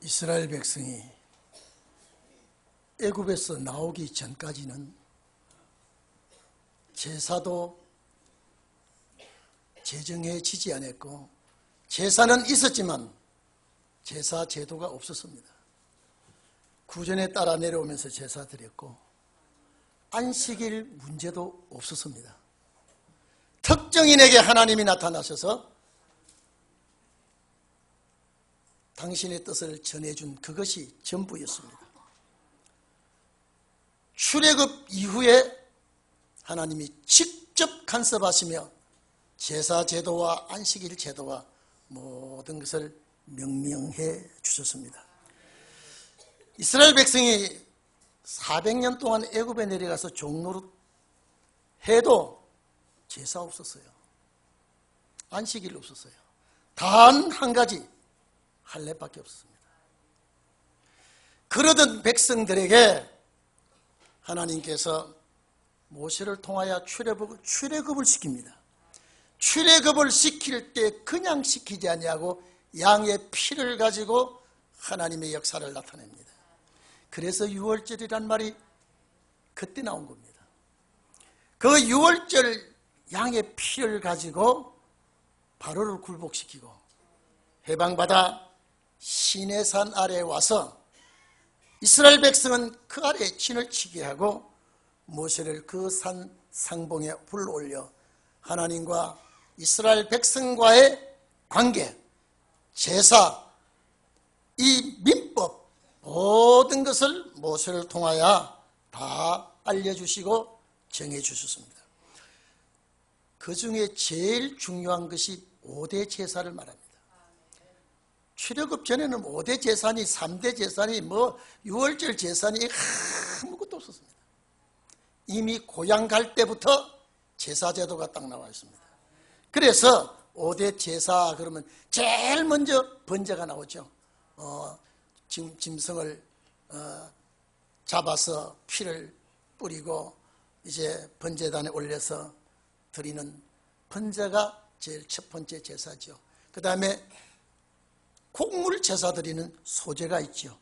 이스라엘 백성이 애굽에서 나오기 전까지는 제사도 제정해지지 않았고, 제사는 있었지만 제사 제도가 없었습니다. 구전에 따라 내려오면서 제사 드렸고, 안식일 문제도 없었습니다. 특정인에게 하나님이 나타나셔서 당신의 뜻을 전해준 그것이 전부였습니다. 출애굽 이후에 하나님이 직접 간섭하시며 제사 제도와 안식일 제도와 모든 것을 명명해 주셨습니다. 이스라엘 백성이 400년 동안 애굽에 내려가서 종노릇 해도 제사 없었어요. 안식일 없었어요. 단 한 가지 할례밖에 없었습니다. 그러던 백성들에게 하나님께서 모세를 통하여 출애굽을 시킵니다. 출애굽을 시킬 때 그냥 시키지 아니하고 양의 피를 가지고 하나님의 역사를 나타냅니다. 그래서 유월절이란 말이 그때 나온 겁니다. 그 유월절 양의 피를 가지고 바로를 굴복시키고 해방받아 시내산 아래에 와서 이스라엘 백성은 그 아래에 진을 치게 하고 모세를 그 산 상봉에 불러올려 하나님과 이스라엘 백성과의 관계, 제사, 이 민법 모든 것을 모세를 통하여 다 알려주시고 정해주셨습니다. 그 중에 제일 중요한 것이 5대 제사를 말합니다. 출애굽 전에는 5대 제사니 3대 제사니 유월절 제사니 아무것도 없었습니다. 이미 고향 갈 때부터 제사 제도가 딱 나와 있습니다. 그래서 5대 제사 그러면 제일 먼저 번제가 나오죠. 짐승을 잡아서 피를 뿌리고 이제 번제단에 올려서 드리는 번제가 제일 첫 번째 제사죠. 그 다음에 곡물 제사 드리는 소제가 있죠.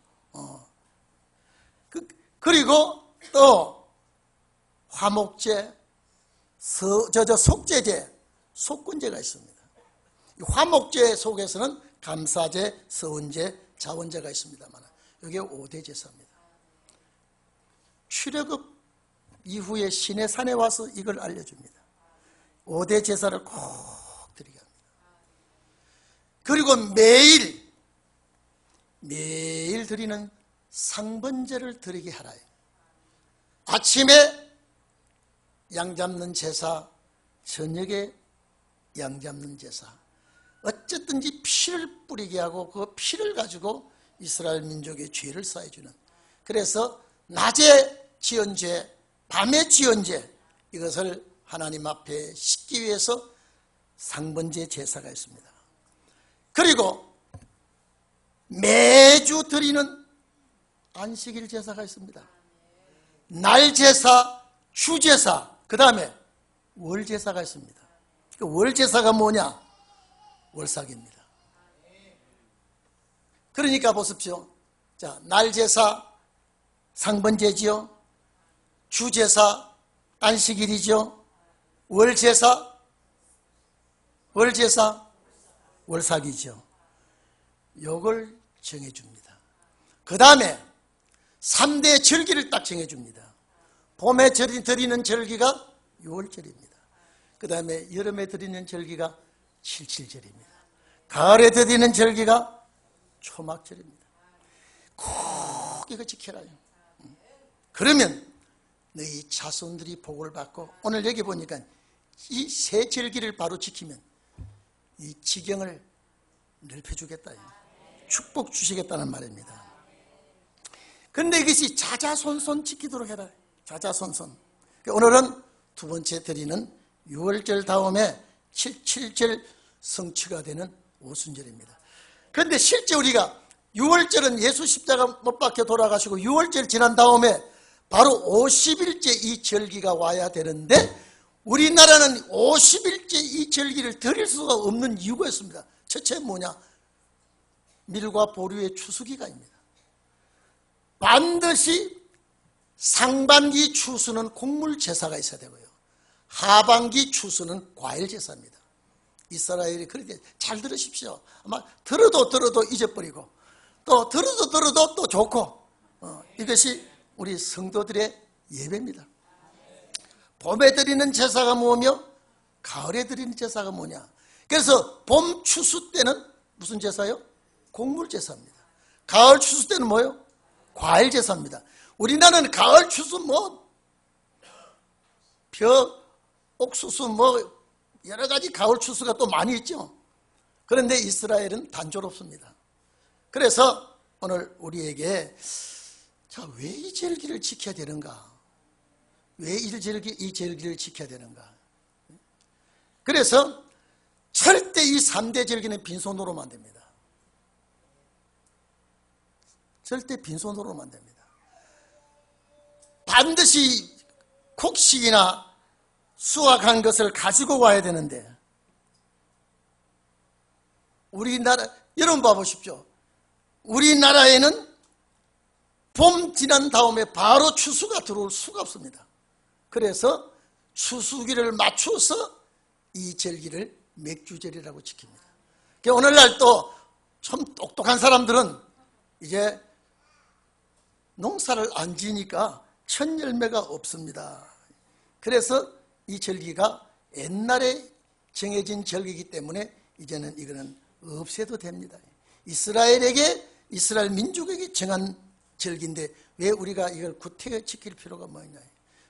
그리고 또 화목제, 속제제, 속건제가 있습니다. 화목제 속에서는 감사제, 서원제, 자원제가 있습니다만 이게 5대 제사입니다. 출애굽 이후에 시내산에 와서 이걸 알려줍니다. 5대 제사를 꼭 드리게 합니다. 그리고 매일 드리는 상번제를 드리게 하라. 아침에 양 잡는 제사, 저녁에 양 잡는 제사. 어쨌든지 피를 뿌리게 하고 그 피를 가지고 이스라엘 민족의 죄를 사해주는. 그래서 낮에 지은 죄, 밤에 지은 죄, 이것을 하나님 앞에 씻기 위해서 상번제 제사가 있습니다. 그리고 매주 드리는 안식일 제사가 있습니다. 날 제사, 주 제사, 그 다음에 월 제사가 있습니다. 월 제사가 뭐냐? 월삭입니다. 그러니까 보십시오. 자, 날 제사, 상번제지요. 주 제사, 안식일이죠. 월 제사, 월삭이죠. 요걸 정해줍니다. 그 다음에 3대 절기를 딱 정해줍니다. 봄에 드리는 절기가 6월절입니다. 그 다음에 여름에 드리는 절기가 77절입니다. 가을에 드리는 절기가 초막절입니다. 꼭 이거 지켜라요. 그러면 너희 자손들이 복을 받고, 오늘 여기 보니까 이 세 절기를 바로 지키면 이 지경을 넓혀주겠다, 축복 주시겠다는 말입니다. 그런데 이것이 자자손손 지키도록 해라. 자자손손. 오늘은 두 번째 드리는 6월절 다음에 77절 성취가 되는 오순절입니다. 그런데 실제 우리가 6월절은 예수 십자가 못 박혀 돌아가시고 6월절 지난 다음에 바로 50일째 이 절기가 와야 되는데 우리나라는 50일째 이 절기를 드릴 수가 없는 이유가 있습니다. 첫째 뭐냐? 밀과 보류의 추수기간입니다. 반드시 상반기 추수는 곡물 제사가 있어야 되고요, 하반기 추수는 과일 제사입니다. 이스라엘이 그렇게 잘 들으십시오. 아마 들어도 잊어버리고 또 들어도 또 좋고, 이것이 우리 성도들의 예배입니다. 봄에 드리는 제사가 뭐며 가을에 드리는 제사가 뭐냐. 그래서 봄 추수 때는 무슨 제사요? 곡물 제사입니다. 가을 추수 때는 뭐요? 과일 제사입니다. 우리나라는 가을 추수 옥수수 여러 가지 가을 추수가 또 많이 있죠. 그런데 이스라엘은 단조롭습니다. 그래서 오늘 우리에게 왜 이 절기를 지켜야 되는가? 왜 이 절기를 지켜야 되는가? 그래서 절대 이 3대 절기는 빈손으로만 안 됩니다. 절대 빈손으로만 안 됩니다. 반드시 곡식이나 수확한 것을 가지고 와야 되는데, 우리나라, 여러분 봐보십시오. 우리나라에는 봄 지난 다음에 바로 추수가 들어올 수가 없습니다. 그래서 추수기를 맞춰서 이 절기를 맥주절이라고 지킵니다. 오늘날 또 참 똑똑한 사람들은 이제 농사를 안 지니까 첫 열매가 없습니다. 그래서 이 절기가 옛날에 정해진 절기이기 때문에 이제는 이거는 없애도 됩니다. 이스라엘 민족에게 정한 절기인데 왜 우리가 이걸 구태여 지킬 필요가 뭐냐.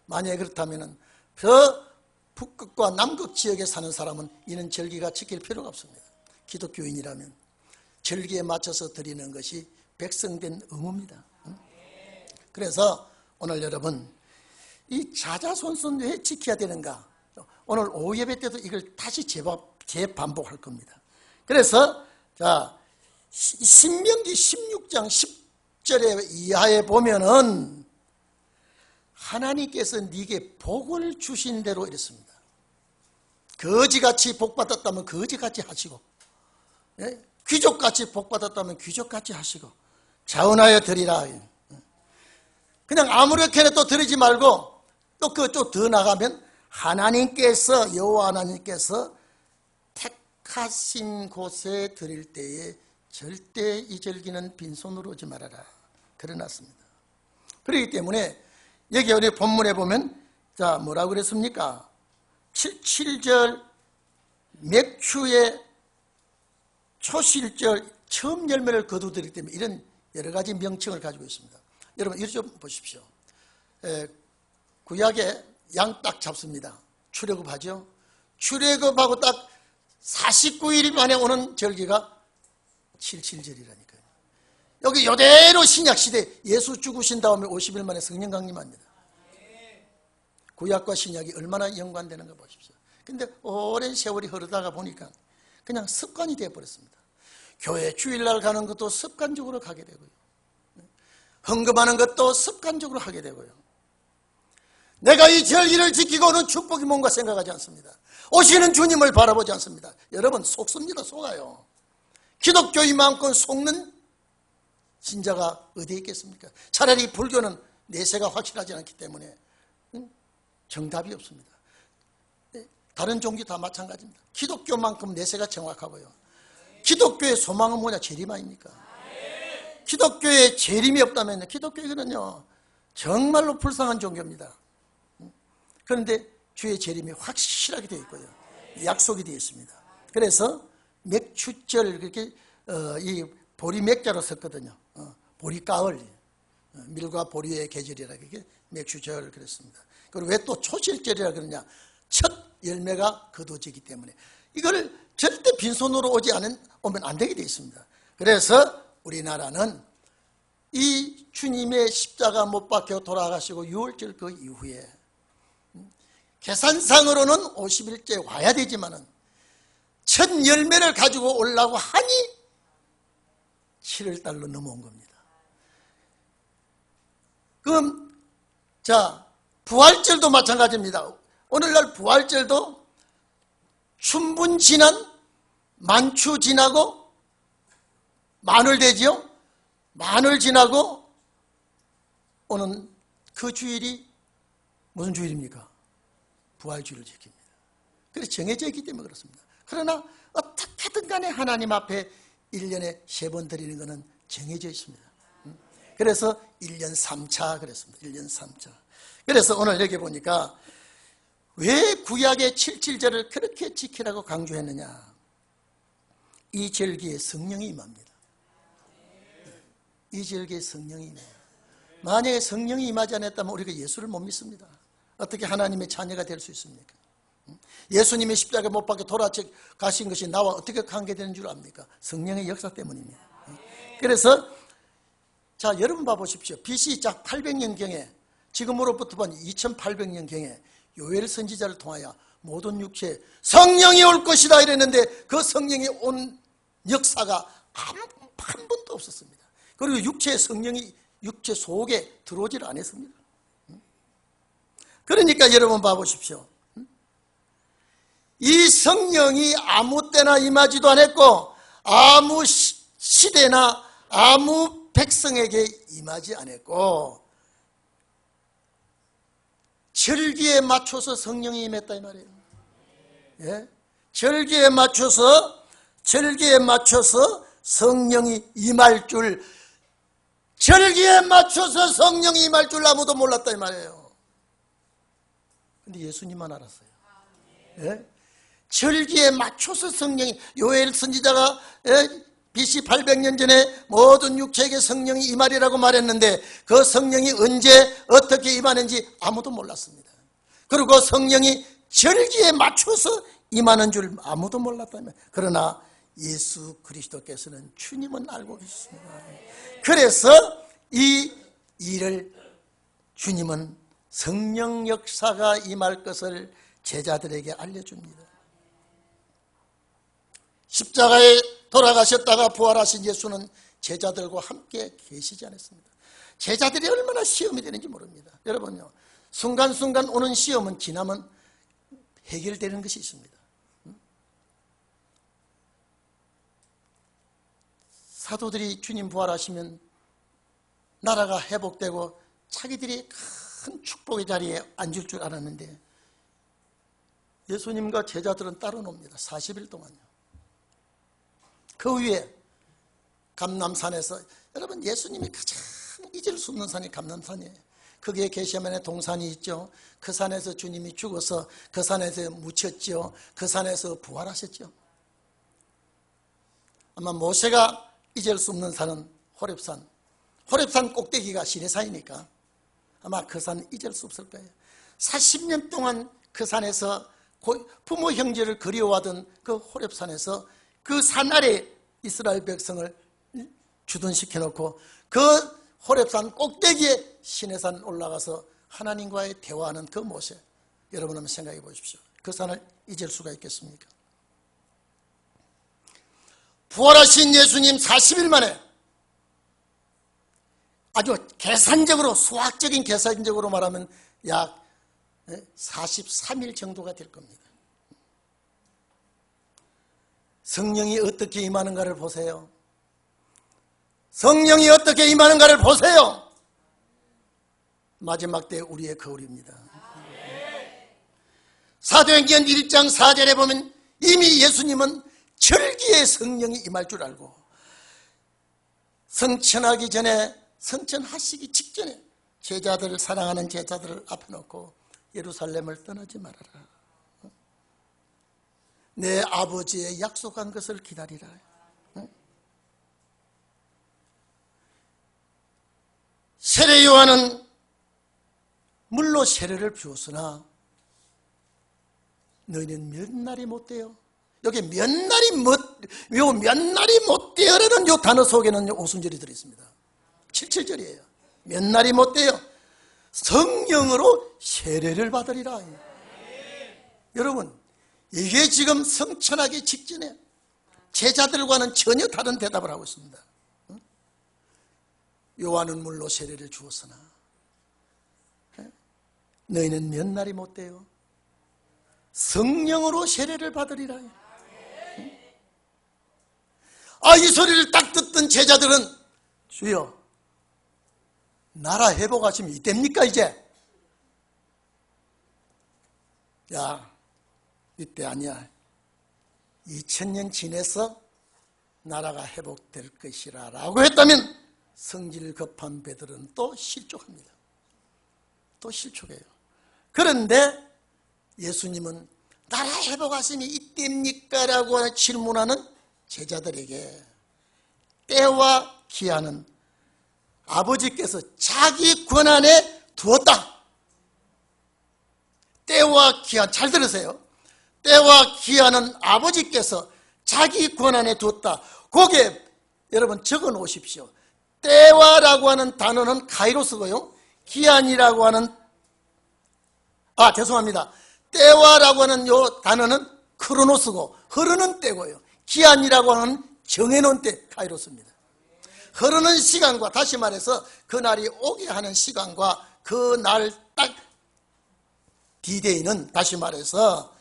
만약에 그렇다면 저 북극과 남극 지역에 사는 사람은 이는 절기가 지킬 필요가 없습니다. 기독교인이라면 절기에 맞춰서 드리는 것이 백성된 의무입니다. 그래서 오늘 여러분, 이 자자손손 왜 지켜야 되는가? 오늘 오후 예배 때도 이걸 다시 재반복할 겁니다. 그래서 신명기 16장 10절에 이하에 보면은 하나님께서 네게 복을 주신 대로 이랬습니다. 거지같이 복받았다면 거지같이 하시고, 귀족같이 복받았다면 귀족같이 하시고, 자원하여 드리라. 그냥 아무렇게나 또 드리지 말고, 또 그쪽 더 나가면 여호와 하나님께서 택하신 곳에 드릴 때에 절대 이 절기는 빈손으로 오지 말아라, 그래놨습니다. 그렇기 때문에 여기 우리 본문에 보면 뭐라고 그랬습니까? 7절 맥추의 초실절 처음 열매를 거두드리기 때문에 이런 여러 가지 명칭을 가지고 있습니다. 여러분 이거 좀 보십시오. 구약에 양 딱 잡습니다. 출애굽하죠. 출애굽하고 딱 49일 만에 오는 절기가 77절이라니까요. 여기 이대로 신약시대 예수 죽으신 다음에 50일 만에 성령 강림합니다. 구약과 신약이 얼마나 연관되는가 보십시오. 근데 오랜 세월이 흐르다가 보니까 그냥 습관이 되어버렸습니다. 교회 주일날 가는 것도 습관적으로 가게 되고요, 헌금하는 것도 습관적으로 하게 되고요, 내가 이 절기를 지키고는 축복이 뭔가 생각하지 않습니다. 오시는 주님을 바라보지 않습니다. 여러분 속습니다. 속아요. 기독교인만큼 속는 신자가 어디에 있겠습니까? 차라리 불교는 내세가 확실하지 않기 때문에 정답이 없습니다. 다른 종교 다 마찬가지입니다. 기독교만큼 내세가 정확하고요, 기독교의 소망은 뭐냐? 재림 아닙니까? 기독교에 재림이 없다면 기독교는요 정말로 불쌍한 종교입니다. 그런데 주의 재림이 확실하게 되어 있고요, 약속이 되어 있습니다. 그래서 맥추절, 그렇게 이 보리 맥자로 썼거든요. 보리가을, 밀과 보리의 계절이라 그렇게 맥추절 그랬습니다. 그리고 왜 또 초실절이라 그러냐? 첫 열매가 거두어지기 때문에 이거를 절대 빈손으로 오면 안 되게 되어 있습니다. 그래서 우리나라는 이 주님의 십자가 못 박혀 돌아가시고 6월절 그 이후에 계산상으로는 50일째 와야 되지만은 첫 열매를 가지고 오려고 하니 7월달로 넘어온 겁니다. 그럼 부활절도 마찬가지입니다. 오늘날 부활절도 춘분 지난 만추 지나고 만월 되지요? 만월 지나고 오는 그 주일이 무슨 주일입니까? 부활주일을 지킵니다. 그래서 정해져 있기 때문에 그렇습니다. 그러나 어떻게든 간에 하나님 앞에 1년에 3번 드리는 것은 정해져 있습니다. 그래서 1년 3차 그랬습니다. 1년 3차. 그래서 오늘 여기 보니까 왜 구약의 7.7절을 그렇게 지키라고 강조했느냐. 이 절기에 성령이 임합니다. 이 절기에 성령이 임합니다. 만약에 성령이 임하지 않았다면 우리가 예수를 못 믿습니다. 어떻게 하나님의 자녀가 될 수 있습니까? 예수님이 십자가에 못 박혀 돌아가신 것이 나와 어떻게 관계되는 줄 압니까? 성령의 역사 때문입니다. 그래서 자, 여러분 봐보십시오. BC 작 800년경에 지금으로부터 본 2800년경에 요엘 선지자를 통하여 모든 육체에 성령이 올 것이다 이랬는데 그 성령이 온 역사가 한 번도 없었습니다. 그리고 육체의 성령이 육체 속에 들어오질 않았습니다. 그러니까 여러분 봐보십시오. 이 성령이 아무 때나 임하지도 않았고 아무 시대나 아무 백성에게 임하지 않았고 절기에 맞춰서 성령이 임했다 이 말이에요. 예? 절기에 맞춰서 성령이 임할 줄, 절기에 맞춰서 성령이 임할 줄 아무도 몰랐다 이 말이에요. 근데 예수님만 알았어요. 예? 절기에 맞춰서 성령이, 요엘 선지자가 BC 800년 전에 모든 육체에게 성령이 임하리라고 말했는데 그 성령이 언제 어떻게 임하는지 아무도 몰랐습니다. 그리고 성령이 절기에 맞춰서 임하는 줄 아무도 몰랐다면, 그러나 예수 그리스도께서는 주님은 알고 계셨습니다. 그래서 이 일을 주님은 성령 역사가 임할 것을 제자들에게 알려줍니다. 십자가에 돌아가셨다가 부활하신 예수는 제자들과 함께 계시지 않았습니다. 제자들이 얼마나 시험이 되는지 모릅니다. 여러분요, 순간순간 오는 시험은 지나면 해결되는 것이 있습니다. 사도들이 주님 부활하시면 나라가 회복되고 자기들이 큰 축복의 자리에 앉을 줄 알았는데 예수님과 제자들은 따로 놉니다. 40일 동안요. 그 위에 감람산에서, 여러분 예수님이 가장 잊을 수 없는 산이 감람산이에요. 거기에 게세마네 동산이 있죠. 그 산에서 주님이 죽어서 그 산에서 묻혔죠. 그 산에서 부활하셨죠. 아마 모세가 잊을 수 없는 산은 호렙산. 호렙산 꼭대기가 시내산이니까 아마 그 산 잊을 수 없을 거예요. 40년 동안 그 산에서 부모 형제를 그리워하던 그 호렙산에서 그 산 아래 이스라엘 백성을 주둔시켜 놓고 그 호렙산 꼭대기에 시내산 올라가서 하나님과의 대화하는 그 모습, 여러분 한번 생각해 보십시오. 그 산을 잊을 수가 있겠습니까? 부활하신 예수님 40일 만에 아주 계산적으로, 수학적인 계산적으로 말하면 약 43일 정도가 될 겁니다. 성령이 어떻게 임하는가를 보세요. 성령이 어떻게 임하는가를 보세요. 마지막 때 우리의 거울입니다. 사도행전 1장 4절에 보면 이미 예수님은 절기에 성령이 임할 줄 알고 성천하기 전에, 성천하시기 직전에 제자들을, 사랑하는 제자들을 앞에 놓고 예루살렘을 떠나지 말아라. 내 아버지의 약속한 것을 기다리라. 세례 요한은 물로 세례를 주었으나 너희는 몇 날이 못 돼요. 여기 몇 날이 못 돼요라는 요 단어 속에는 오순절이 들어있습니다. 77절이에요. 몇 날이 못 돼요. 성령으로 세례를 받으리라. 여러분, 이게 지금 성천하기 직전에 제자들과는 전혀 다른 대답을 하고 있습니다. 요한은 물로 세례를 주었으나 너희는 몇 날이 못 돼요. 성령으로 세례를 받으리라. 이 소리를 딱 듣던 제자들은 주여 나라 회복하시면 이때입니까 이제? 야 이때 아니야. 2000년 지내서 나라가 회복될 것이라 라고 했다면 성질 급한 배들은 또 실족합니다. 또 실족해요. 그런데 예수님은 나라 회복하심이 이때입니까? 라고 질문하는 제자들에게 때와 기한은 아버지께서 자기 권한에 두었다. 때와 기한, 잘 들으세요. 때와 기한은 아버지께서 자기 권한에 두었다. 거기에 여러분 적어 놓으십시오. 때와라고 하는 단어는 카이로스고요. 기한이라고 하는 죄송합니다. 때와라고 하는 요 단어는 크로노스고 흐르는 때고요. 기한이라고 하는 정해놓은 때 카이로스입니다. 흐르는 시간과 다시 말해서 그날이 오게 하는 시간과 그날 딱 디데이는 다시 말해서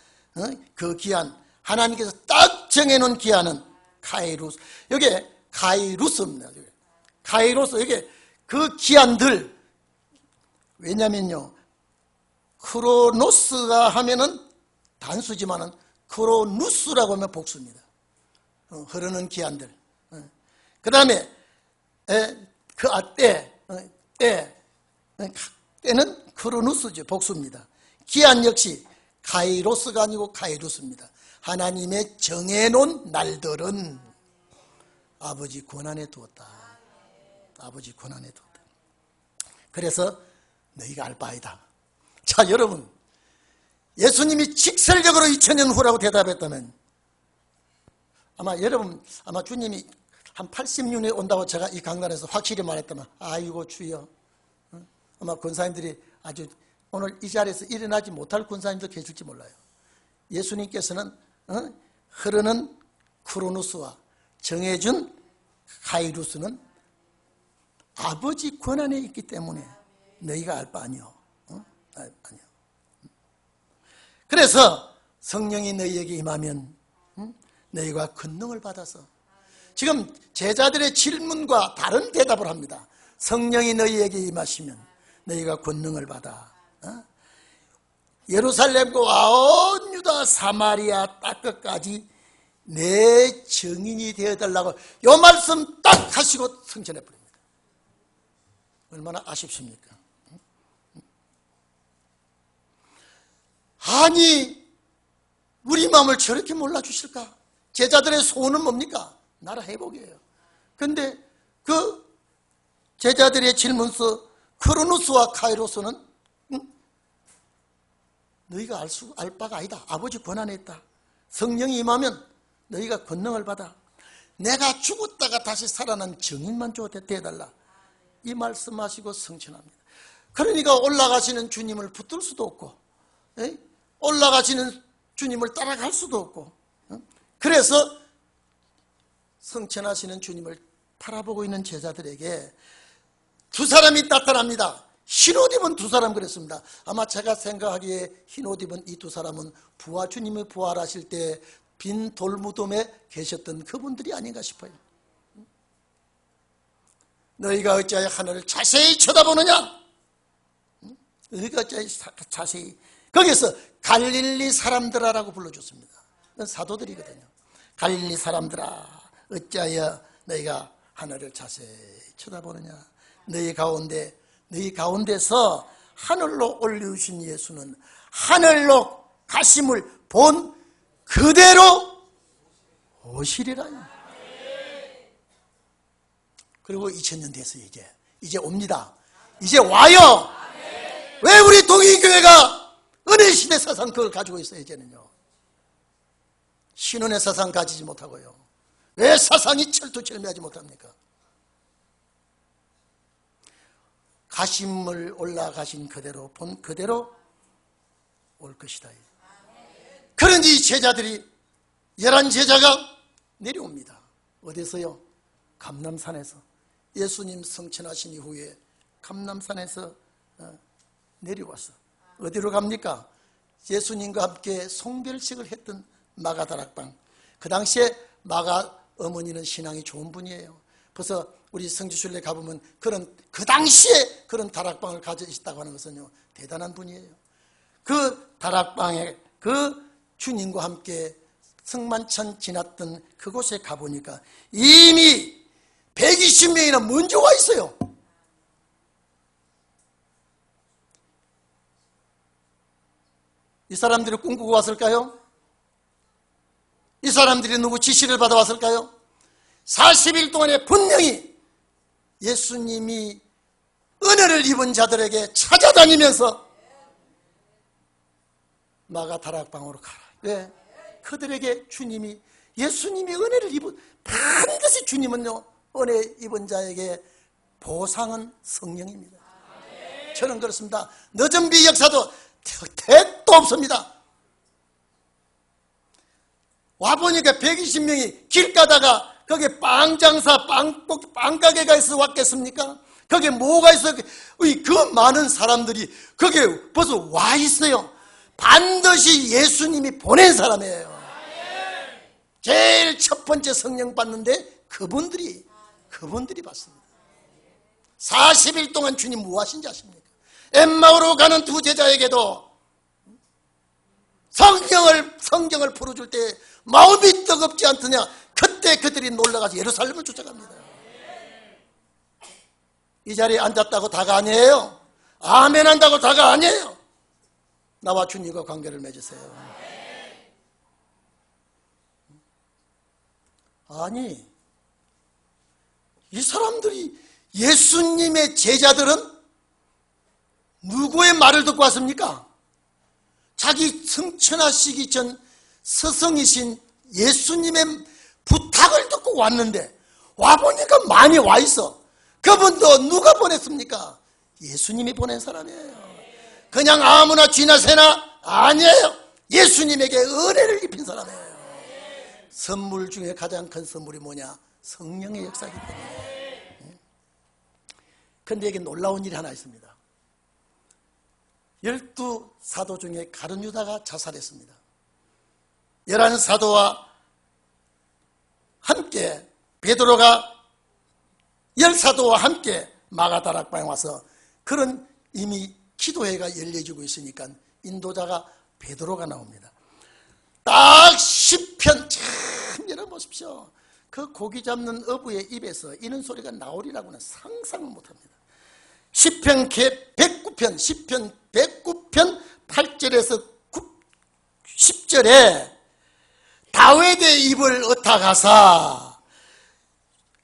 그 기한 하나님께서 딱 정해놓은 기한은 카이로스. 여기에 카이루스입니다. 카이로스 여기 그 기한들 왜냐면요 크로노스가 하면은 단수지만은 크로누스라고 하면 복수입니다. 흐르는 기한들. 그 다음에 때는 크로누스죠. 복수입니다. 기한 역시 카이로스가 아니고 카이루스입니다. 하나님의 정해놓은 날들은 아버지 권한에 두었다. 아버지 권한에 두었다. 그래서 너희가 알 바이다. 자 여러분 예수님이 직설적으로 2000년 후라고 대답했다면 아마 주님이 한 86년에 온다고 제가 이 강단에서 확실히 말했다면 아이고 주여 아마 권사님들이 아주 오늘 이 자리에서 일어나지 못할 권사님도 계실지 몰라요. 예수님께서는 흐르는 크로노스와 정해준 카이루스는 아버지 권한에 있기 때문에 너희가 알 바 아니오. 아니요. 그래서 성령이 너희에게 임하면 너희가 권능을 받아서 지금 제자들의 질문과 다른 대답을 합니다. 성령이 너희에게 임하시면 너희가 권능을 받아 예루살렘과 온 유다 사마리아 땅끝까지 내 증인이 되어달라고 이 말씀 딱 하시고 승천해버립니다. 얼마나 아쉽습니까? 아니 우리 마음을 저렇게 몰라주실까? 제자들의 소원은 뭡니까? 나라 회복이에요. 근데 그 제자들의 질문서 크로노스와 카이로스는 너희가 알 바가 아니다. 아버지 권한에 있다. 성령이 임하면 너희가 권능을 받아. 내가 죽었다가 다시 살아난 증인만 되어달라. 이 말씀하시고 성천합니다. 그러니까 올라가시는 주님을 붙들 수도 없고 올라가시는 주님을 따라갈 수도 없고 그래서 성천하시는 주님을 바라보고 있는 제자들에게 두 사람이 나타납니다. 흰옷 입은 두 사람 그랬습니다. 아마 제가 생각하기에 흰옷 입은 이 두 사람은 주님이 부활하실 때 빈 돌무덤에 계셨던 그분들이 아닌가 싶어요. 너희가 어찌하여 하늘을 자세히 쳐다보느냐? 너희가 어찌하여 자세히 거기서 갈릴리 사람들아라고 불러줬습니다. 사도들이거든요. 갈릴리 사람들아 어찌하여 너희가 하늘을 자세히 쳐다보느냐? 너희 가운데서 하늘로 올리우신 예수는 하늘로 가심을 본 그대로 오시리라. 그리고 2000년 돼서 이제 옵니다. 이제 와요. 왜 우리 동의교회가 은혜시대 사상 그걸 가지고 있어요? 이제는요 신혼의 사상 가지지 못하고요. 왜 사상이 철두철미하지 못합니까? 가심을 올라가신 그대로 본 그대로 올 것이다. 그런지 제자들이 11제자가 내려옵니다. 어디서요? 감람산에서. 예수님 성천하신 이후에 감람산에서 내려와서 어디로 갑니까? 예수님과 함께 송별식을 했던 마가다락방. 그 당시에 어머니는 신앙이 좋은 분이에요. 벌써 우리 성지순례 가보면 그 당시에 그런 다락방을 가져 있다고 하는 것은요, 대단한 분이에요. 그 다락방에 그 주님과 함께 성만찬 지났던 그곳에 가보니까 이미 120명이나 먼저 와 있어요. 이 사람들이 꿈꾸고 왔을까요? 이 사람들이 누구 지시를 받아왔을까요? 40일 동안에 분명히 예수님이 은혜를 입은 자들에게 찾아다니면서 마가 다락방으로 가라. 왜? 그들에게 예수님이 은혜를 입은, 반드시 주님은요, 은혜 입은 자에게 보상은 성령입니다. 저는 그렇습니다. 늦은 비 역사도 택도 없습니다. 와보니까 120명이 길 가다가 거기에 빵장사, 빵가게가 있어 왔겠습니까? 거기에 뭐가 있어요? 그 많은 사람들이 거기에 벌써 와 있어요. 반드시 예수님이 보낸 사람이에요. 제일 첫 번째 성령 받는데 그분들이 받습니다. 40일 동안 주님 뭐 하신지 아십니까? 엠마오로 가는 두 제자에게도 성경을 풀어줄 때 마음이 뜨겁지 않더냐? 그때 그들이 놀라가서 예루살렘을 쫓아갑니다. 이 자리에 앉았다고 다가 아니에요. 아멘 한다고 다가 아니에요. 나와 주님과 관계를 맺으세요. 아니, 이 사람들이, 예수님의 제자들은 누구의 말을 듣고 왔습니까? 자기 성천하시기 전 스승이신 예수님의 부탁을 듣고 왔는데, 와보니까 많이 와 있어. 그분도 누가 보냈습니까? 예수님이 보낸 사람이에요. 그냥 아무나 쥐나 새나 아니에요. 예수님에게 은혜를 입힌 사람이에요. 선물 중에 가장 큰 선물이 뭐냐? 성령의 역사이기 때문에. 그런데 여기 놀라운 일이 하나 있습니다. 12사도 중에 가룟 유다가 자살했습니다. 11사도와 함께 베드로가 10사도와 함께 마가다락방에 와서 그런 이미 기도회가 열려지고 있으니까 인도자가 베드로가 나옵니다. 딱 10편, 참 여러분 보십시오. 그 고기 잡는 어부의 입에서 이런 소리가 나오리라고는 상상을 못합니다. 10편 109편 10편 109편 8절에서 10절에 다윗의 입을 얻어가사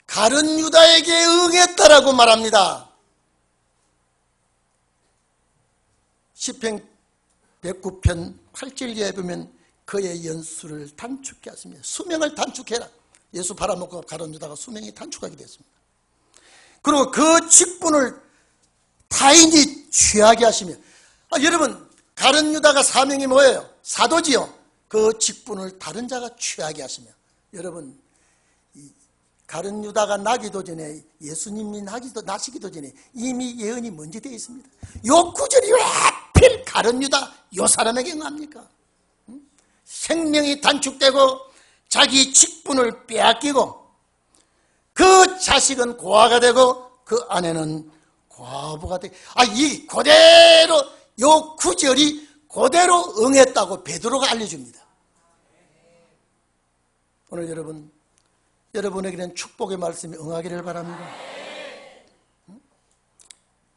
가룟 유다에게 응했다라고 말합니다. 10편 109편 8절에 보면 그의 연수를 단축케 하십니다. 수명을 단축해라. 예수 팔아먹고 가룟 유다가 수명이 단축하게 됐습니다. 그리고 그 직분을 타인이 취하게 하시며, 여러분, 가룟 유다가 사명이 뭐예요? 사도지요. 그 직분을 다른 자가 취하게 하시며, 여러분, 가룟 유다가 나기도 전에, 예수님이 나시기도 전에 이미 예언이 먼저 되어 있습니다. 요 구절이 왜 하필 가룟 유다 요 사람에게 응합니까? 생명이 단축되고 자기 직분을 빼앗기고 그 자식은 고아가 되고 그 아내는 과부가 되고, 이 그대로 요 구절이 그대로 응했다고 베드로가 알려줍니다. 오늘 여러분에게는 축복의 말씀이 응하기를 바랍니다.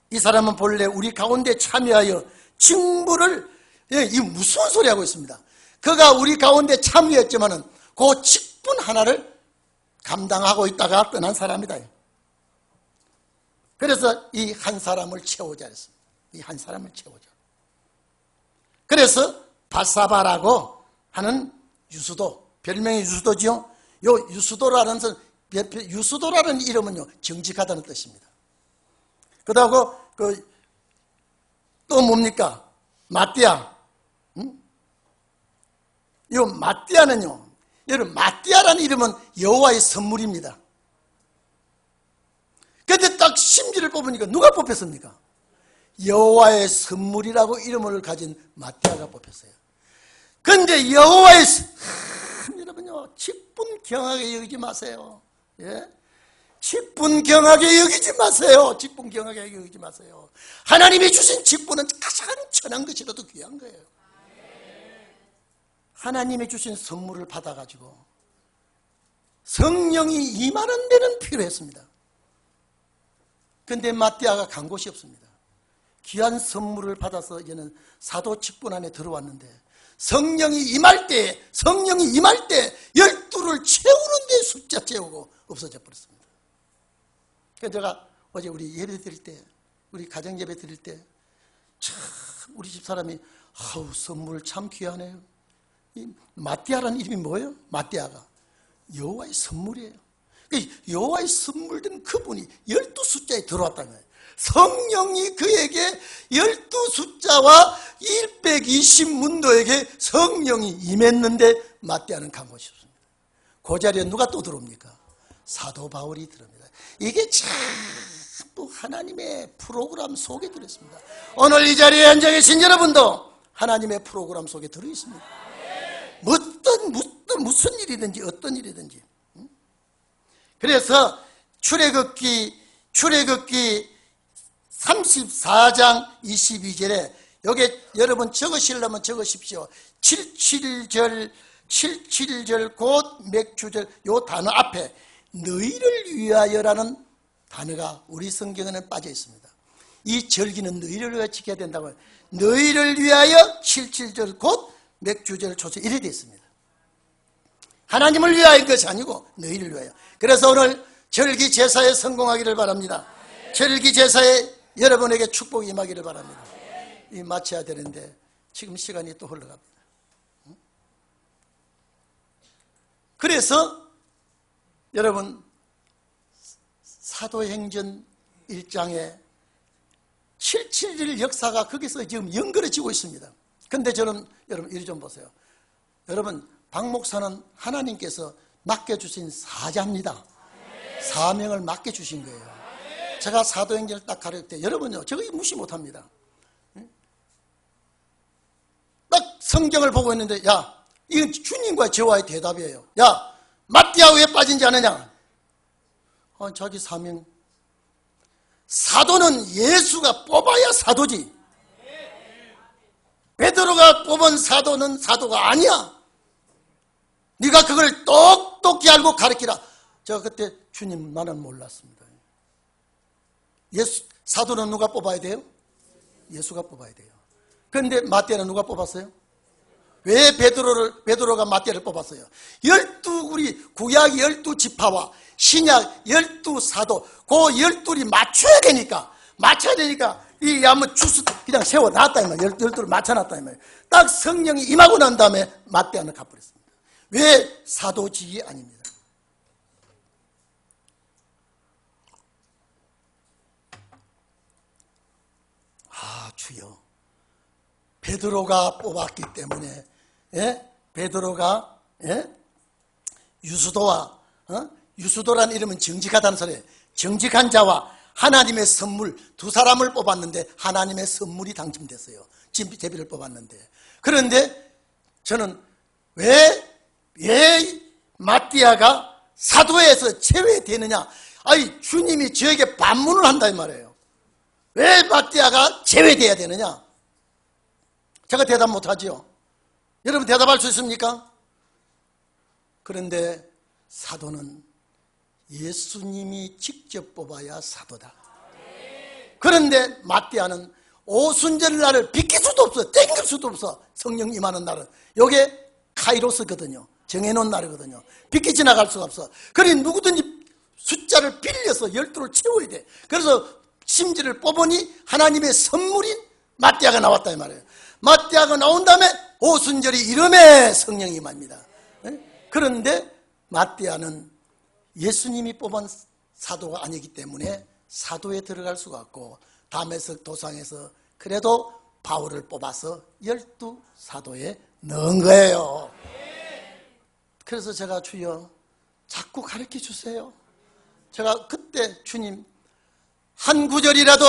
이 사람은 본래 우리 가운데 참여하여 직무를, 이 무슨 소리 하고 있습니다. 그가 우리 가운데 참여했지만은 그 직분 하나를 감당하고 있다가 떠난 사람이다. 그래서 이 한 사람을 채우자 했습니다. 이 한 사람을 채우자. 그래서 바사바라고 하는 유수도, 별명이 유수도지요. 요 유수도라는 이름은요, 정직하다는 뜻입니다. 그다고 또 뭡니까? 마띠아. 이 마띠아는요, 여러분, 마띠아라는 이름은 여호와의 선물입니다. 그런데 딱 심지를 뽑으니까 누가 뽑혔습니까? 여호와의 선물이라고 이름을 가진 마띠아가 뽑혔어요. 그런데 여러분요, 마세요. 직분경하게 여기지 마세요. 예? 직분경하게 여기지 마세요. 직분경하게 여기지 마세요. 하나님이 주신 직분은 가장 천한 것이라도 귀한 거예요. 하나님이 주신 선물을 받아가지고 성령이 임하는 데는 필요했습니다. 그런데 마띠아가 간 곳이 없습니다. 귀한 선물을 받아서 이제는 사도 직분 안에 들어왔는데 성령이 임할 때 12를 채우는데 숫자 채우고 없어져 버렸습니다. 그래서 제가 어제 우리 예배 드릴 때, 우리 가정 예배 드릴 때 참 우리 집 사람이 아우 선물 참 귀하네요. 이 마띠아라는 이름이 뭐예요? 마띠아가 여호와의 선물이에요. 여호와의 선물된 그분이 12숫자에 들어왔다는 거예요. 성령이 그에게 12숫자와 120문도에게 성령이 임했는데 마띠아는 간 곳이 없습니다. 그 자리에 누가 또 들어옵니까? 사도 바울이 들어옵니다. 이게 참 또 하나님의 프로그램 속에 들어있습니다. 오늘 이 자리에 앉아 계신 여러분도 하나님의 프로그램 속에 들어있습니다. 무슨 일이든지 어떤 일이든지. 그래서 출애굽기 34장 22절에 여기 여러분 적으시려면 적으십시오. 77절 곧 맥주절 요 단어 앞에 너희를 위하여라는 단어가 우리 성경에는 빠져 있습니다. 이 절기는 너희를 위하여 지켜야 된다고 해요. 너희를 위하여 77절 곧 맥주절 초절 이래 되어 있습니다. 하나님을 위하여인 것이 아니고 너희를 위하여. 그래서 오늘 절기 제사에 성공하기를 바랍니다. 절기 제사에 여러분에게 축복이 임하기를 바랍니다. 이 마쳐야 되는데 지금 시간이 또 흘러갑니다. 그래서 여러분 사도행전 1장에 77일 역사가 거기서 지금 연결해지고 있습니다. 그런데 저는 여러분 이리 좀 보세요. 여러분 박 목사는 하나님께서 맡겨주신 사자입니다. 사명을 맡겨주신 거예요. 제가 사도행전을 딱 가르칠 때 여러분요 저거 무시 못합니다. 딱 성경을 보고 있는데 야 이건 주님과 저와의 대답이에요. 야 마띠아 왜 빠진지 아느냐? 자기 사명. 사도는 예수가 뽑아야 사도지. 베드로가 뽑은 사도는 사도가 아니야. 네가 그걸 똑똑히 알고 가르치라. 제가 그때 주님 나는 몰랐습니다. 사도는 누가 뽑아야 돼요? 예수가 뽑아야 돼요. 그런데 마띠아는 누가 뽑았어요? 왜 베드로가 마띠아를 뽑았어요? 우리 구약 12지파와 신약 12사도 그 12이 맞춰야 되니까 이 한번 주스 그냥 세워놨다 이 말이에요. 12를 맞춰놨다 이 말이에요. 딱 성령이 임하고 난 다음에 마띠아는 가버렸습니다. 왜? 사도직이 아닙니다. 주여 베드로가 뽑았기 때문에 베드로가 유수도와 유수도라는 이름은 정직하다는 소리예요. 정직한 자와 하나님의 선물 두 사람을 뽑았는데 하나님의 선물이 당첨됐어요. 제비를 뽑았는데 그런데 저는 왜 마띠아가 사도에서 제외되느냐? 아니 주님이 저에게 반문을 한다 이 말이에요. 왜 마띠아가 제외돼야 되느냐? 제가 대답 못하지요. 여러분 대답할 수 있습니까? 그런데 사도는 예수님이 직접 뽑아야 사도다. 그런데 마띠아는 오순절날을 비킬 수도 없어, 땡길 수도 없어. 성령 임하는 날은 요게 카이로스거든요. 정해놓은 날이거든요. 비키 지나갈 수가 없어. 그러니 누구든지 숫자를 빌려서 12를 채워야 돼. 그래서 심지를 뽑으니 하나님의 선물인 마띠아가 나왔다 이 말이에요. 마띠아가 나온 다음에 오순절이 이름에 성령이 임합니다. 그런데 마띠아는 예수님이 뽑은 사도가 아니기 때문에 사도에 들어갈 수가 없고 담에색 도상에서 그래도 바울을 뽑아서 12사도에 넣은 거예요. 그래서 제가 주여 자꾸 가르쳐 주세요. 제가 그때 주님 한 구절이라도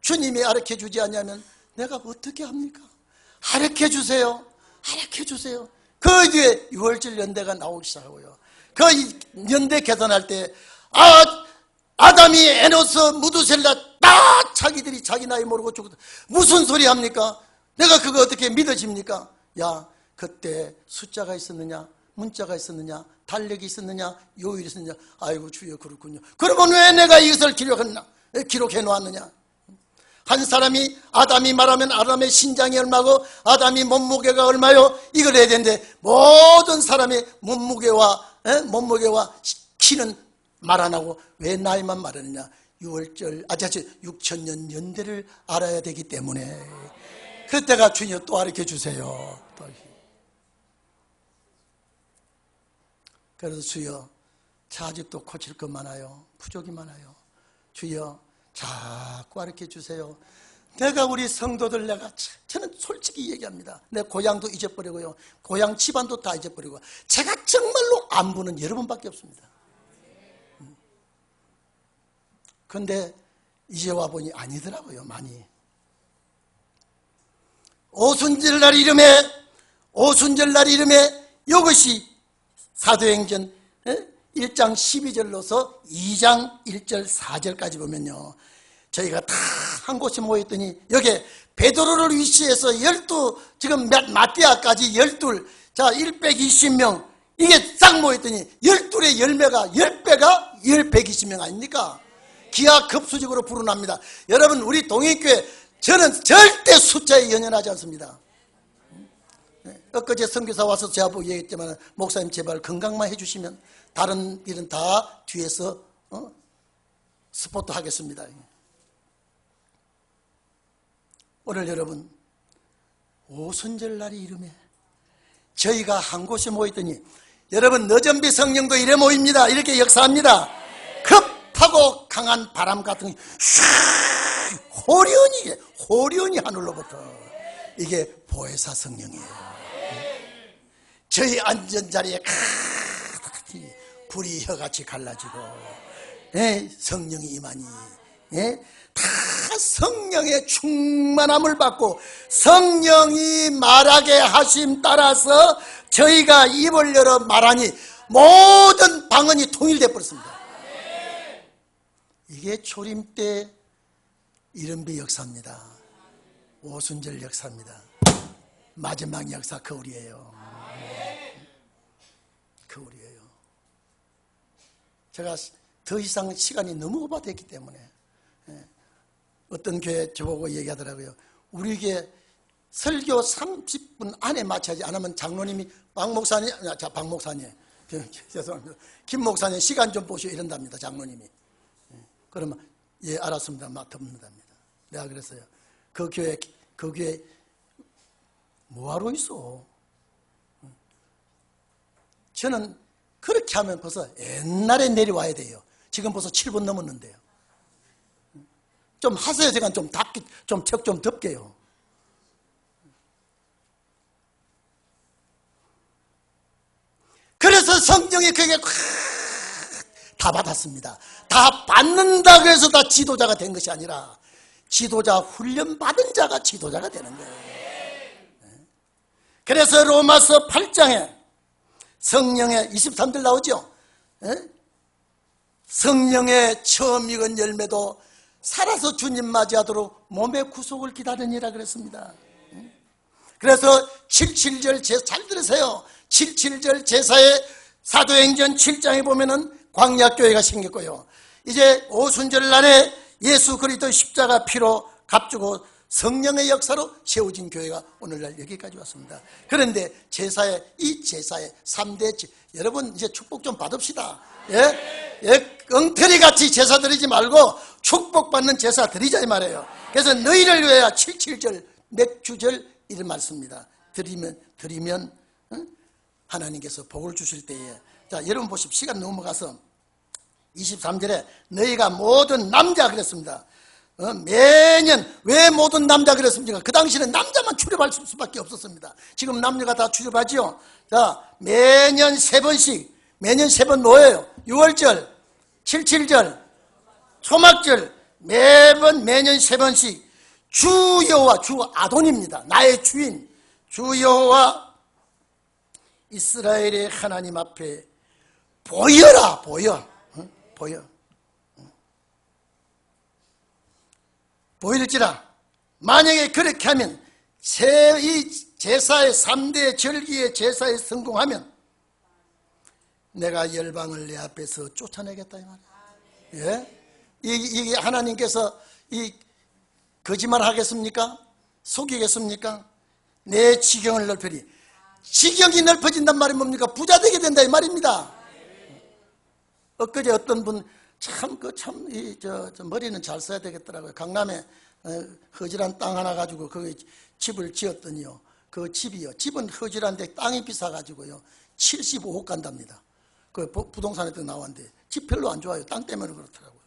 주님이 가르쳐 주지 않냐면 내가 어떻게 합니까? 가르쳐 주세요. 가르쳐 주세요. 그 뒤에 6월절 연대가 나오기 시작하고요. 그 연대 계산할 때 아담이 에노스 무두셀라 다 자기들이 자기 나이 모르고 죽었다. 무슨 소리 합니까? 내가 그거 어떻게 믿어집니까? 야, 그때 숫자가 있었느냐, 문자가 있었느냐, 달력이 있었느냐, 요일이 있었느냐. 아이고 주여, 그렇군요. 그러면 왜 내가 이것을 기록해 놓았느냐? 한 사람이 아담이 말하면 아담의 신장이 얼마고 아담이 몸무게가 얼마요? 이걸 해야 되는데 모든 사람의 몸무게와 키는 말 안 하고 왜 나이만 말하느냐? 6천년 연대를 알아야 되기 때문에. 그때가 주여 또 가르쳐 주세요. 그래서 주여, 아직도 고칠 것 많아요. 부족이 많아요. 주여 자꾸 가르쳐 주세요. 내가 우리 성도들 저는 솔직히 얘기합니다. 내 고향도 잊어버리고요, 고향 집안도 다 잊어버리고, 제가 정말로 안부는 여러분밖에 없습니다. 그런데 이제 와보니 아니더라고요. 많이. 오순절날 이름에 이것이 사도행전 1장 12절로서 2장 1절 4절까지 보면요, 저희가 다 한 곳에 모였더니 여기에 베드로를 위시해서 12, 지금 마띠아까지 12, 자 120명, 이게 싹 모였더니 12의 열매가 10배가 120명 아닙니까? 기하급수적으로 불어납니다. 여러분, 우리 동행교회, 저는 절대 숫자에 연연하지 않습니다. 엊그제 선교사 와서 제가 보고 얘기했지만, 목사님 제발 건강만 해주시면 다른 일은 다 뒤에서 스포트 하겠습니다. 오늘 여러분, 오순절날이 이름에 저희가 한 곳에 모였더니, 여러분 너전비 성령도 이래 모입니다. 이렇게 역사합니다. 급하고 강한 바람 같은 호련이 하늘로부터, 이게 보혜사 성령이에요. 저희 앉은 자리에 불이 혀같이 갈라지고, 성령이 임하니, 다 성령의 충만함을 받고 성령이 말하게 하심 따라서 저희가 입을 열어 말하니 모든 방언이 통일되어 버렸습니다. 이게 초림 때 이른비 역사입니다. 오순절 역사입니다. 마지막 역사 거울이에요. 거울이에요. 제가 더 이상 시간이 너무 오버됐기 때문에, 어떤 교회 저보고 얘기하더라고요. 우리에게 설교 30분 안에 마쳐야지, 안 하면 장로님이 박 목사님, 죄송합니다, 김 목사님 시간 좀 보시오 이런답니다. 장로님이. 그러면 예 알았습니다 막 덮는답니다. 내가 그랬어요. 그 교회 뭐하러 있어? 저는 그렇게 하면 벌써 옛날에 내려와야 돼요. 지금 벌써 7분 넘었는데요. 좀 하세요. 제가 좀 덮게요. 그래서 성령이 그게 다 받았습니다. 다 받는다 그래서 다 지도자가 된 것이 아니라, 지도자 훈련 받은 자가 지도자가 되는 거예요. 그래서 로마서 8장에 성령의 23절 나오죠. 성령의 처음 익은 열매도 살아서 주님 맞이하도록 몸의 구속을 기다리니라 그랬습니다. 그래서 77절 제사, 잘 들으세요. 77절 제사의 사도행전 7장에 보면은 광야교회가 생겼고요, 이제 오순절 날에 예수 그리스도 십자가 피로 값주고 성령의 역사로 세워진 교회가 오늘날 여기까지 왔습니다. 그런데 이 제사의 3대 여러분 이제 축복 좀 받읍시다. 엉터리 같이 제사 드리지 말고 축복받는 제사 드리자 이 말이에요. 그래서 너희를 위하여 77절 맥주절 이런 말씀입니다. 드리면 하나님께서 복을 주실 때에, 자 여러분 보십시오. 시간 넘어가서 23절에 너희가 모든 남자 그랬습니다. 매년 왜 모든 남자 그랬습니까? 그 당시에는 남자만 출입할 수밖에 없었습니다. 지금 남녀가 다 출입하지요. 자 매년 3번씩, 매년 3번 뭐예요? 6월절, 77절, 초막절, 매년 3번씩 주 여호와, 주 아돈입니다. 나의 주인 주 여호와 이스라엘의 하나님 앞에 보여라, 보여. 응? 보여. 응? 보일지라. 만약에 그렇게 하면 이 제사의 3대 절기의 제사에 성공하면 내가 열방을 내 앞에서 쫓아내겠다 이 말이야. 예? 이게 하나님께서 이 거짓말 하겠습니까? 속이겠습니까? 내 지경을 넓히리. 지경이 넓어진단 말이 뭡니까? 부자 되게 된다 이 말입니다. 엊그제 어떤 분 머리는 잘 써야 되겠더라고요. 강남에 허질한 땅 하나 가지고 거기 집을 지었더니요. 그 집은 허질한데 땅이 비싸가지고요. 75억 간답니다. 그 부동산에도 나왔는데 집 별로 안 좋아요. 땅 때문에 그렇더라고요.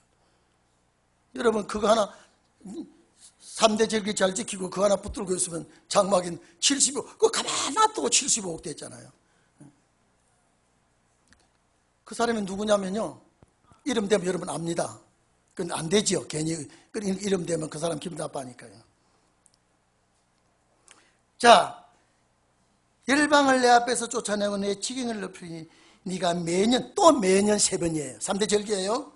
여러분 그거 하나 3대 절기 잘 지키고 그거 하나 붙들고 있으면 장막인 75억 그거 가만 놔두고 75억 됐잖아요. 그 사람이 누구냐면요. 이름 되면 여러분 압니다. 그건 안 되죠. 괜히 이름 되면 그 사람 기분 나빠하니까요. 자, 열방을 내 앞에서 쫓아내고 내 지경을 높이니 네가 매년 3번이에요. 3대 절기예요.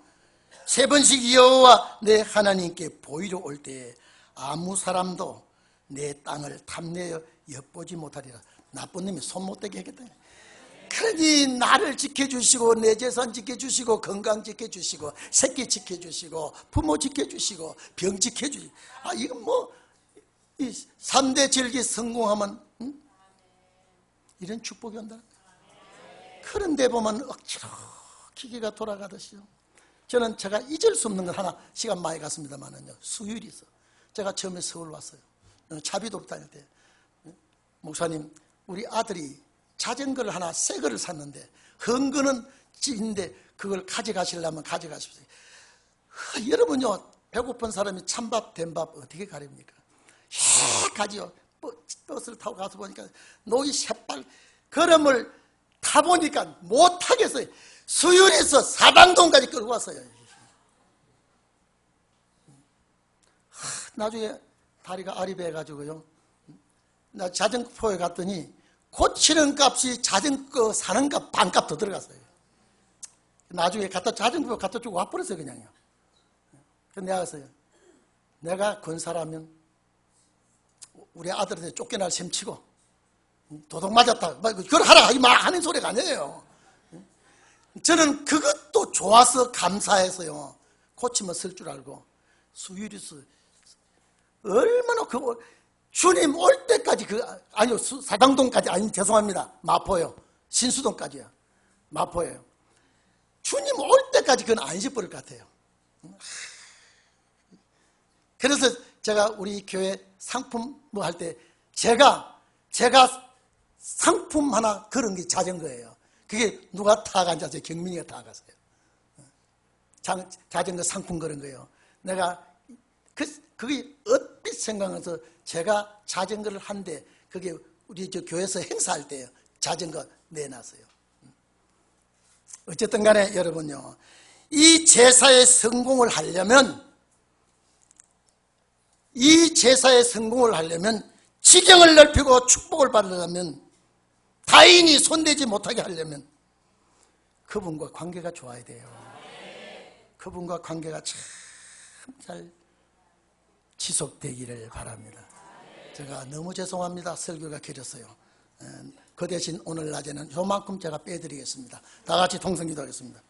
3번씩 여호와 내 하나님께 보이러 올 때에 아무 사람도 내 땅을 탐내어 엿보지 못하리라. 나쁜 놈이 손 못 대게 하겠다. 그러니 나를 지켜주시고 내 재산 지켜주시고 건강 지켜주시고 새끼 지켜주시고 부모 지켜주시고 병 지켜주시고 이건 이 3대 절기 성공하면 이런 축복이 온다. 그런데 보면 억지로 기계가 돌아가듯이요. 저는 제가 잊을 수 없는 걸 하나 시간 많이 갔습니다만은요. 수요일이 있어. 제가 처음에 서울 왔어요. 차비도 다닐 때 목사님 우리 아들이 자전거를 하나 새 거를 샀는데 헌거는 찐인데 그걸 가져가시려면 가져가십시오. 여러분요 배고픈 사람이 찬밥 된밥 어떻게 가립니까? 가지요. 버스를 타고 가서 보니까 노이 새빨 걸음을 타보니까 못하겠어요. 수윤에서 사당동까지 끌고 왔어요. 나중에 다리가 아리배가지고요. 나 자전거포에 갔더니 고치는 값이 자전거 사는 값 반값 더 들어갔어요. 나중에 자전거 갖다 주고 와버렸어요 그냥요. 근데 내가 그랬어요. 내가 건사라면 우리 아들한테 쫓겨날 셈 치고 도둑 맞았다 그걸 하라 하는 소리가 아니에요. 저는 그것도 좋아서 감사해서요. 고치면 쓸 줄 알고 수유리스 얼마나 주님 올 때까지 아니요 사당동까지 아니 죄송합니다 마포요 신수동까지요 마포예요. 주님 올 때까지 그건 안 잊어버릴 것 같아요. 그래서 제가 우리 교회 상품 뭐 할 때 제가 상품 하나 그런 게 자전거예요. 그게 누가 타가앉아서 경민이가 타갔어요. 자전거 상품 그런 거예요. 내가 그게 얼핏 생각나서 제가 자전거를 한대 그게 우리 저 교회에서 행사할 때요. 자전거 내놨어요. 어쨌든 간에 여러분요. 이 제사에 성공을 하려면 지경을 넓히고 축복을 받으려면 타인이 손대지 못하게 하려면 그분과 관계가 좋아야 돼요. 그분과 관계가 참 잘 지속되기를 바랍니다. 제가 너무 죄송합니다. 설교가 길었어요. 그 대신 오늘 낮에는 요만큼 제가 빼드리겠습니다. 다 같이 통성기도 하겠습니다.